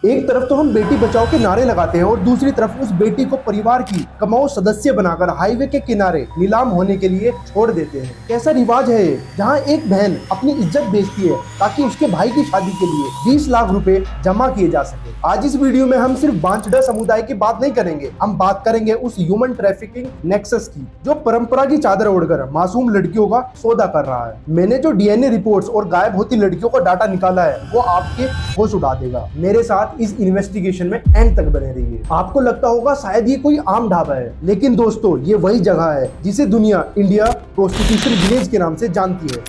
एक तरफ तो हम बेटी बचाओ के नारे लगाते हैं और दूसरी तरफ उस बेटी को परिवार की कमाऊ सदस्य बनाकर हाईवे के किनारे नीलाम होने के लिए छोड़ देते हैं। कैसा रिवाज है ये, जहाँ एक बहन अपनी इज्जत बेचती है ताकि उसके भाई की शादी के लिए 20 लाख रुपए जमा किए जा सके। आज इस वीडियो में हम सिर्फ बांचड़ा समुदाय की बात नहीं करेंगे, हम बात करेंगे उस ह्यूमन ट्रैफिकिंग नेक्सस की जो परंपरा की चादर ओढ़कर मासूम लड़कियों का सौदा कर रहा है। मैंने जो डीएनए रिपोर्ट्स और गायब होती लड़कियों का डाटा निकाला है वो आपके होश उड़ा देगा। मेरे साथ इस इन्वेस्टिगेशन में एंड तक बने रहिए। आपको लगता होगा शायद ये कोई आम ढाबा है, लेकिन दोस्तों ये वही जगह है जिसे दुनिया इंडिया प्रोस्टिट्यूशन विलेज के नाम से जानती है।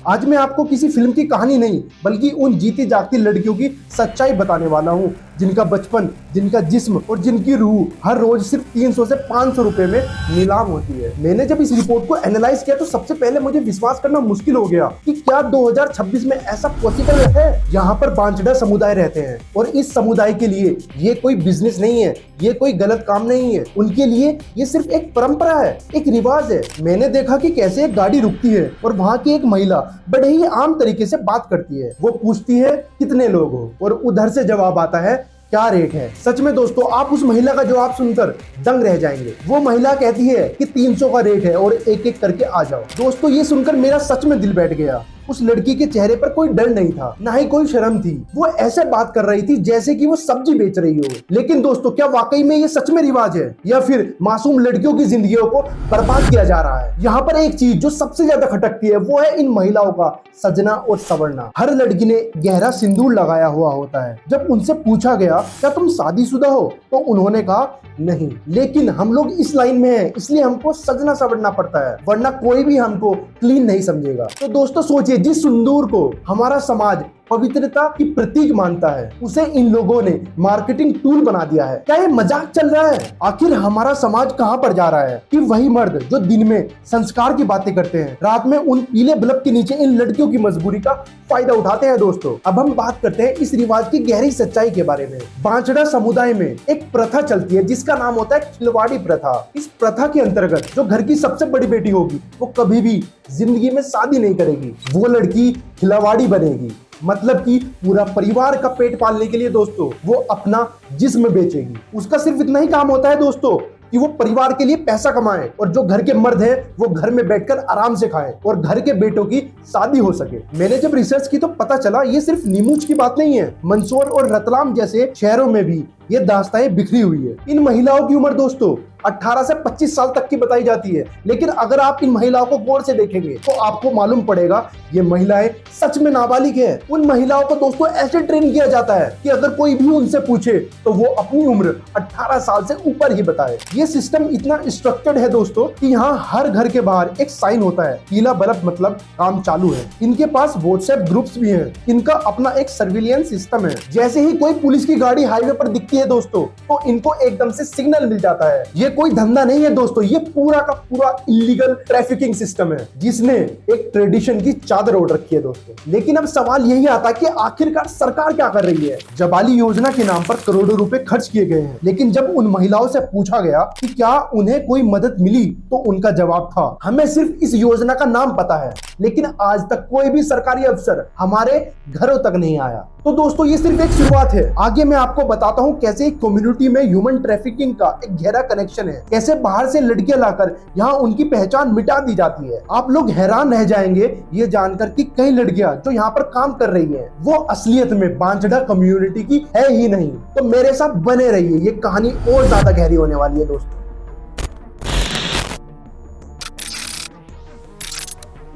आज मैं आपको किसी फिल्म की कहानी नहीं बल्कि उन जीती जागती लड़कियों की सच्चाई बताने वाला हूँ जिनका बचपन, जिनका जिस्म और जिनकी रूह हर रोज सिर्फ 300 से 500 रुपए में नीलाम होती है। मैंने जब इस रिपोर्ट को एनालाइज किया तो सबसे पहले मुझे विश्वास करना मुश्किल हो गया कि क्या 2026 में ऐसा पॉसिबल है। यहाँ पर बांचड़ा समुदाय रहते हैं और इस समुदाय के लिए ये कोई बिजनेस नहीं है, ये कोई गलत काम नहीं है। उनके लिए ये सिर्फ एक परंपरा है, एक रिवाज है। मैंने देखा कि कैसे एक गाड़ी रुकती है और वहाँ की एक महिला बड़े ही आम तरीके से बात करती है। वो पूछती है कितने लोग हो और उधर से जवाब आता है क्या रेट है। सच में दोस्तों आप उस महिला का जवाब सुनकर दंग रह जाएंगे। वो महिला कहती है कि 300 का रेट है और एक एक करके आ जाओ। दोस्तों ये सुनकर मेरा सच में दिल बैठ गया। उस लड़की के चेहरे पर कोई डर नहीं था, ना ही कोई शर्म थी। वो ऐसे बात कर रही थी जैसे कि वो सब्जी बेच रही हो। लेकिन दोस्तों क्या वाकई में ये सच में रिवाज है या फिर मासूम लड़कियों की जिंदगियों को बर्बाद किया जा रहा है। यहाँ पर एक चीज जो सबसे ज्यादा खटकती है वो है इन महिलाओं का सजना और संवरना। हर लड़की ने गहरा सिंदूर लगाया हुआ होता है। जब उनसे पूछा गया क्या तुम शादीशुदा हो तो उन्होंने कहा नहीं, लेकिन हम लोग इस लाइन में हैं इसलिए हमको सजना संवरना पड़ता है, वरना कोई भी हमको क्लीन नहीं समझेगा। तो दोस्तों सोचिए, जिस सिंदूर को हमारा समाज पवित्रता की प्रतीक मानता है उसे इन लोगों ने मार्केटिंग टूल बना दिया है। क्या ये मजाक चल रहा है? आखिर हमारा समाज कहां पर जा रहा है कि वही मर्द जो दिन में संस्कार की बातें करते हैं रात में उन पीले बल्ब के नीचे इन लड़कियों की मजबूरी का फायदा उठाते हैं। दोस्तों अब हम बात करते हैं इस रिवाज की गहरी सच्चाई के बारे में। बांचड़ा समुदाय में एक प्रथा चलती है जिसका नाम होता है खिलवाड़ी प्रथा। इस प्रथा के अंतर्गत जो घर की सबसे बड़ी बेटी होगी वो कभी भी जिंदगी में शादी नहीं करेगी, वो लड़की खिलवाड़ी बनेगी। मतलब कि पूरा परिवार का पेट पालने के लिए दोस्तों वो अपना जिस्म बेचेगी। उसका सिर्फ इतना ही काम होता है दोस्तों कि वो परिवार के लिए पैसा कमाए और जो घर के मर्द हैं वो घर में बैठकर आराम से खाएं और घर के बेटों की शादी हो सके। मैंने जब रिसर्च की तो पता चला ये सिर्फ नीमूच की बात नहीं है। मंदसौर और रतलाम जैसे शहरों में भी ये दास्तानें बिखरी हुई है। इन महिलाओं की उम्र दोस्तों 18 से 25 साल तक की बताई जाती है, लेकिन अगर आप इन महिलाओं को गौर से देखेंगे तो आपको मालूम पड़ेगा ये महिलाएं सच में नाबालिग है। उन महिलाओं को दोस्तों ऐसे ट्रेन किया जाता है कि अगर कोई भी उनसे पूछे तो वो अपनी उम्र 18 साल से ऊपर ही बताए। ये सिस्टम इतना स्ट्रक्चर्ड है दोस्तों कि यहाँ हर घर के बाहर एक साइन होता है, पीला बल्ब मतलब काम चालू है। इनके पास व्हाट्सएप ग्रुप्स भी हैं, इनका अपना एक सर्विलियंस सिस्टम है। जैसे ही कोई पुलिस की गाड़ी हाईवे पर दिखती है दोस्तों तो इनको एकदम से सिग्नल मिल जाता है। ये कोई धंधा नहीं है दोस्तों, ये पूरा का पूरा इलीगल ट्रैफिकिंग सिस्टम है जिसने एक ट्रेडिशन की चादर ओढ़ रखी है दोस्तों। लेकिन अब सवाल यही आता है कि आखिरकार सरकार क्या कर रही है। जबाली योजना के नाम पर करोड़ों रुपए खर्च किए गए हैं, लेकिन जब उन महिलाओं से पूछा गया कि क्या उन्हें कोई मदद मिली तो उनका जवाब था हमें सिर्फ इस योजना का नाम पता है, लेकिन आज तक कोई भी सरकारी अफसर हमारे घरों तक नहीं आया। तो दोस्तों ये सिर्फ एक शुरुआत है, आगे मैं आपको बताता हूँ कैसे एक कम्युनिटी में ह्यूमन ट्रैफिकिंग का एक गहरा कनेक्शन है, कैसे बाहर से लड़कियां लाकर यहाँ उनकी पहचान मिटा दी जाती है। आप लोग हैरान रह जाएंगे ये जानकर कि कई लड़कियां जो यहाँ पर काम कर रही हैं वो असलियत में बांचड़ा कम्युनिटी की है ही नहीं। तो मेरे साथ बने रहिए, ये कहानी और ज्यादा गहरी होने वाली है दोस्तों।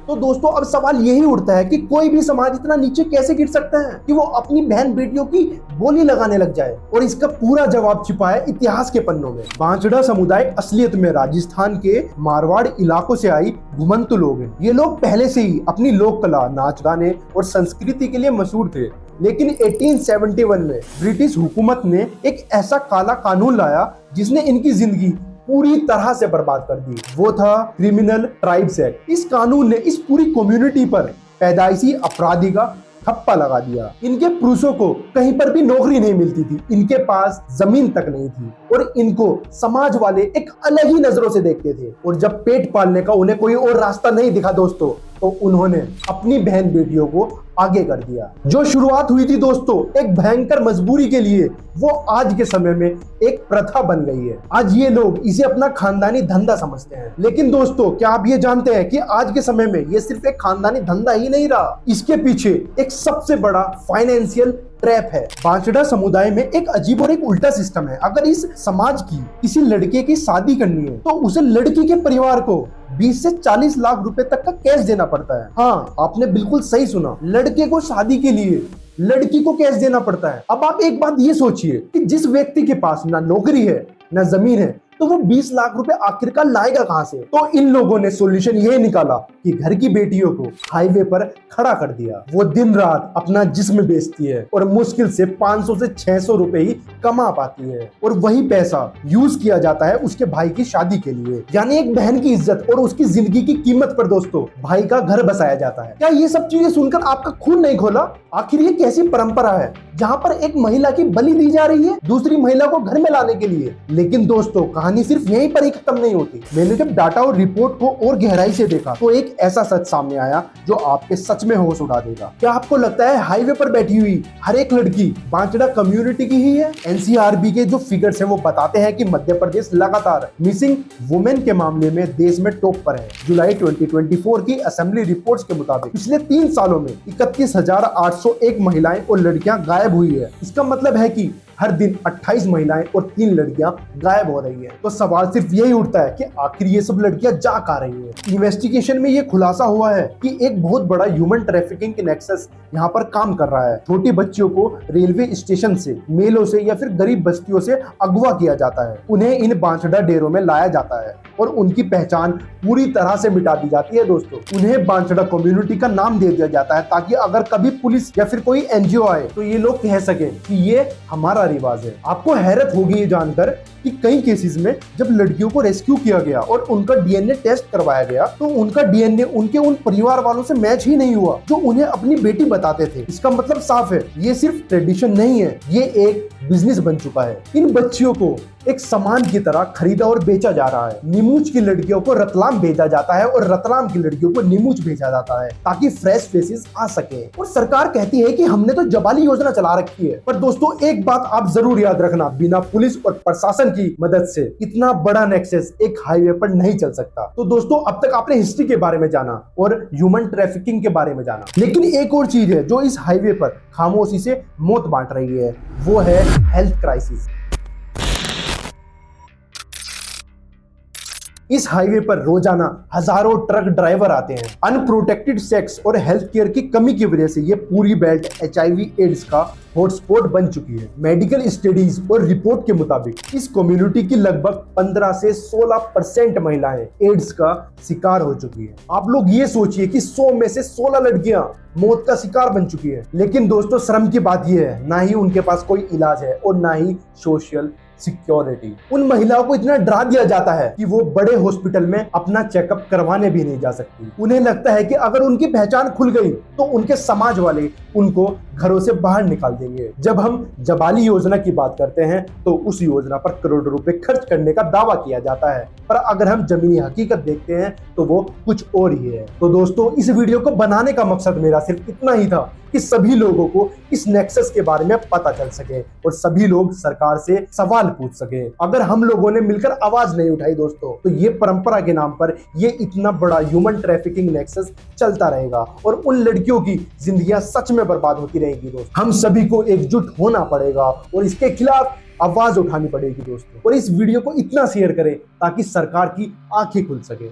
तो दोस्तों अब सवाल यही उठता है कि कोई भी समाज इतना नीचे कैसे गिर सकता है कि वो अपनी बहन बेटियों की बोली लगाने लग जाए, और इसका पूरा जवाब छिपा है इतिहास के पन्नों में। बांचड़ा समुदाय असलियत में राजस्थान के मारवाड़ इलाकों से आई घुमंतु लोग हैं। ये लोग पहले से ही अपनी लोक कला, नाच गाने और संस्कृति के लिए मशहूर थे, लेकिन 1871 में ब्रिटिश हुकूमत ने एक ऐसा काला कानून लाया जिसने इनकी जिंदगी पूरी तरह से बर्बाद कर दी। वो था क्रिमिनल ट्राइब्स एक्ट। इस कानून ने इस पूरी कम्युनिटी पर पैदाइशी अपराधी का ठप्पा लगा दिया। इनके पुरुषों को कहीं पर भी नौकरी नहीं मिलती थी, इनके पास जमीन तक नहीं थी और इनको समाज वाले एक अलग ही नजरों से देखते थे। और जब पेट पालने का उन्हें कोई और रास्ता नहीं दिखा दोस्तों तो उन्होंने अपनी बहन बेटियों को आगे कर दिया। जो शुरुआत हुई थी दोस्तों एक भयंकर मजबूरी के लिए, वो आज के समय में एक प्रथा बन गई है। आज ये लोग इसे अपना खानदानी धंधा समझते हैं। लेकिन दोस्तों क्या आप ये जानते हैं कि आज के समय में ये सिर्फ एक खानदानी धंधा ही नहीं रहा, इसके पीछे एक सबसे बड़ा फाइनेंशियल ट्रैप है। बांचड़ा समुदाय में एक अजीब और एक उल्टा सिस्टम है। अगर इस समाज की किसी लड़के की शादी करनी है तो उसे लड़की के परिवार को 20 से 40 लाख रुपए तक का कैश देना पड़ता है। हाँ, आपने बिल्कुल सही सुना, लड़के को शादी के लिए लड़की को कैश देना पड़ता है। अब आप एक बात ये सोचिए कि जिस व्यक्ति के पास ना नौकरी है ना जमीन है तो वो 20 लाख रुपए आखिरकार लाएगा कहां से? तो इन लोगों ने सॉल्यूशन ये निकाला कि घर की बेटियों को हाईवे पर खड़ा कर दिया। वो दिन रात अपना जिस्म बेचती है और मुश्किल से 500 से 600 रुपए ही कमा पाती है और वही पैसा यूज किया जाता है उसके भाई की शादी के लिए। यानी एक बहन की इज्जत और उसकी जिंदगी की कीमत पर दोस्तों भाई का घर बसाया जाता है। क्या ये सब चीजें सुनकर आपका खून नहीं खोला? आखिर ये कैसी परंपरा है जहां पर एक महिला की बलि दी जा रही है दूसरी महिला को घर में लाने के लिए? लेकिन दोस्तों कहानी सिर्फ यहीं पर ही खत्म नहीं होती। मैंने जब डाटा और रिपोर्ट को और गहराई से देखा तो एक ऐसा सच सामने आया जो आपके सच में होश उड़ा देगा। क्या आपको लगता है हाईवे पर बैठी हुई हर एक लड़की बांचड़ा कम्युनिटी की ही है? एनसीआरबी के जो फिगर्स हैं वो बताते हैं कि मध्य प्रदेश लगातार मिसिंग वुमेन के मामले में देश में टॉप पर है। जुलाई 2024 की असेंबली रिपोर्ट्स के मुताबिक पिछले 3 सालों में 31,801 महिलाएं और लड़कियां गायब हुई है। इसका मतलब है कि हर दिन 28 महिलाएं और 3 लड़कियां गायब हो रही हैं। तो सवाल सिर्फ यही उठता है कि आखिर ये सब लड़कियां जा कहां रही हैं? इन्वेस्टिगेशन में ये खुलासा हुआ है कि एक बहुत बड़ा ह्यूमन ट्रैफिकिंग के नेक्सस यहाँ पर काम कर रहा है। छोटी बच्चियों को रेलवे स्टेशन से, मेलों से या फिर गरीब बस्तियों से अगवा किया जाता है। उन्हें इन बांचड़ा डेरों में लाया जाता है और उनकी पहचान पूरी तरह से मिटा दी जाती है दोस्तों। उन्हें बांचड़ा कम्युनिटी का नाम दे दिया जाता है ताकि अगर कभी पुलिस या फिर कोई एनजीओ आए तो ये लोग कह सके कि ये हमारा रिवाज है। आपको हैरत होगी ये जानकर कि कई केसेस में जब लड़कियों को रेस्क्यू किया गया और उनका डीएनए टेस्ट करवाया गया तो उनका डीएनए उनके उन परिवार वालों से मैच ही नहीं हुआ जो उन्हें अपनी बेटी बताते थे। इसका मतलब साफ है, ये सिर्फ ट्रेडिशन नहीं है, ये एक बिजनेस बन चुका है। इन बच्चियों को एक सामान की तरह खरीदा और बेचा जा रहा है। नीमूच की लड़कियों को रतलाम भेजा जाता है और रतलाम की लड़कियों को नीमूच भेजा जाता है ताकि फ्रेश फेसेस आ सके। और सरकार कहती है कि हमने तो जबाली योजना चला रखी है। पर दोस्तों एक बात आप जरूर याद रखना, बिना पुलिस और प्रशासन की मदद से इतना बड़ा नेक्सस एक हाईवे पर नहीं चल सकता। तो दोस्तों अब तक आपने हिस्ट्री के बारे में जाना और ह्यूमन ट्रैफिकिंग के बारे में जाना, लेकिन एक और चीज है जो इस हाईवे पर खामोशी से मौत बांट रही है, वो है हेल्थ क्राइसिस। इस हाईवे पर रोजाना हजारों ट्रक ड्राइवर आते हैं। अनप्रोटेक्टेड सेक्स और हेल्थ केयर की कमी की वजह से ये पूरी बेल्ट एचआईवी एड्स का हॉटस्पॉट बन चुकी है। मेडिकल स्टडीज और रिपोर्ट के मुताबिक इस कम्युनिटी की लगभग 15 से 16% महिलाएं एड्स का शिकार हो चुकी है। आप लोग ये सोचिए कि 100 में से 16 लड़कियां मौत का शिकार बन चुकी है। लेकिन दोस्तों शर्म की बात यह है, ना ही उनके पास कोई इलाज है और ना ही सोशल सिक्योरिटी। उन महिलाओं को इतना डरा दिया जाता है कि वो बड़े हॉस्पिटल में अपना चेकअप करवाने भी नहीं जा सकती। उन्हें लगता है कि अगर उनकी पहचान खुल गई तो उनके समाज वाले उनको घरों से बाहर निकाल देंगे। जब हम जबाली योजना की बात करते हैं तो उस योजना पर करोड़ों रुपए खर्च करने का दावा किया जाता है, पर अगर हम जमीनी हकीकत देखते हैं तो वो कुछ और ही है। तो दोस्तों इस वीडियो को बनाने का मकसद मेरा सिर्फ इतना ही था कि सभी लोगों को इस नेक्सस के बारे में पता चल सके और सभी लोग सरकार से सवाल पूछ सके। अगर हम लोगों ने मिलकर आवाज नहीं उठाई दोस्तों तो ये परंपरा के नाम पर ये इतना बड़ा ह्यूमन ट्रैफिकिंग नेक्सस चलता रहेगा और उन लड़कियों की जिंदगियां सच में बर्बाद होती रहेगी दोस्तों। हम सभी को एकजुट होना पड़ेगा और इसके खिलाफ आवाज उठानी पड़ेगी दोस्तों। और इस वीडियो को इतना शेयर करें ताकि सरकार की आंखें खुल सके।